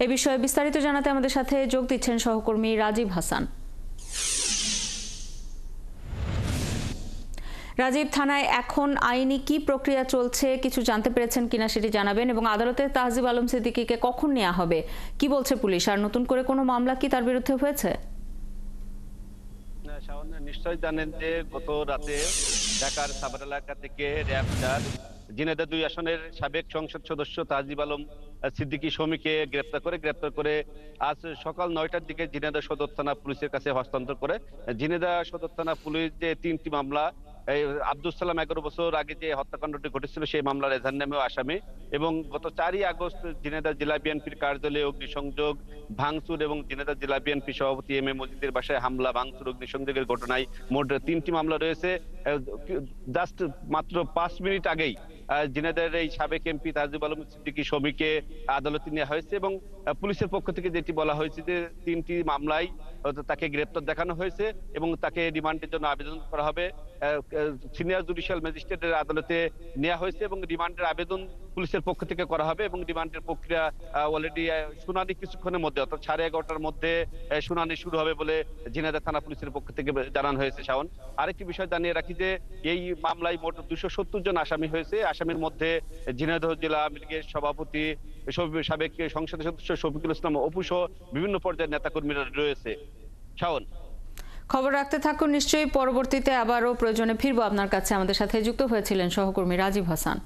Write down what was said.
এ বিষয়ে বিস্তারিত জানাতে আমাদের সাথে যোগ দিচ্ছেন সহকর্মী রাজীব হাসান। রাজীব, থানায় এখন আইনি কি প্রক্রিয়া চলছে কিছু জানতে পেরেছেন কিনা সেটি জানাবেন, এবং আদালতে তাহজিব আলম সিদ্দিকীকে কখন নেওয়া হবে, কি বলছে পুলিশ, আর নতুন করে কোনো মামলা কি তার বিরুদ্ধে হয়েছে? নিশ্চয় জানেন যে গত রাতে ঢাকার সাভার এলাকা থেকে র‍্যাব ৪ ঝিনাইদহ ২ আসনের সাবেক সংসদ সদস্য তাহজিব আলম সিদ্দিকী শমীকে গ্রেপ্তার করে আজ সকাল ৯টার দিকে ঝিনাইদহ সদর থানা পুলিশের কাছে হস্তান্তর করে। ঝিনাইদহ সদর থানা পুলিশ যে ৩টি মামলা, এই আব্দুল সালাম ১১ বছর আগে যে হত্যাকাণ্ডটি ঘটেছিল সেই মামলার এজাহার নামেও আসামি, এবং গত ৪ই আগস্ট ঝিনাইদহ জেলা বিএনপির কার্যালয়ে অগ্নিসংযোগ, ভাঙচুর এবং ঝিনাইদহ জেলা বিএনপি সভাপতি এম এ মজিদের বাসায় হামলা, ভাঙচুর, অগ্নিসংযোগের ঘটনায় মোট ৩টি মামলা রয়েছে। জাস্ট মাত্র ৫ মিনিট আগেই ঝিনাইদহের এই সাবেক এমপি তাহজিব আলম সিদ্দিকী শমীকে আদালতে নেওয়া হয়েছে, এবং পুলিশের পক্ষ থেকে যেটি বলা হয়েছে যে ৩টি মামলায় তাকে গ্রেপ্তার দেখানো হয়েছে এবং তাকে রিমান্ডের জন্য আবেদন করা হবে। সিনিয়র জুডিশিয়াল ম্যাজিস্ট্রেটের আদালতে নেওয়া হয়েছে এবং রিমান্ডের আবেদন পুলিশের পক্ষ থেকে করা হবে, এবং রিমান্ডের প্রক্রিয়া অলরেডি শুনানি কিছুক্ষণের মধ্যে অর্থাৎ 11:30টার মধ্যে শুনানি শুরু হবে বলে ঝিনাইদহ থানা পুলিশের পক্ষ থেকে জানানো হয়েছে। শাওন, আরেকটি বিষয় জানিয়ে রাখি যে এই মামলায় মোট 270 জন আসামি হয়েছে। আসামির মধ্যে ঝিনাইদহ জেলা আওয়ামী লীগের সভাপতি, সাবেক সংসদ সদস্য শফিকুল ইসলাম অপু সহ বিভিন্ন পর্যায়ের নেতাকর্মীরা রয়েছে। শাওন, খবর রাখতে থাকুন, নিশ্চয়ই পরবর্তীতে আবারও প্রয়োজনে ফিরবো আপনার কাছে। আমাদের সাথে যুক্ত হয়েছিলেন সহকর্মী রাজীব হাসান।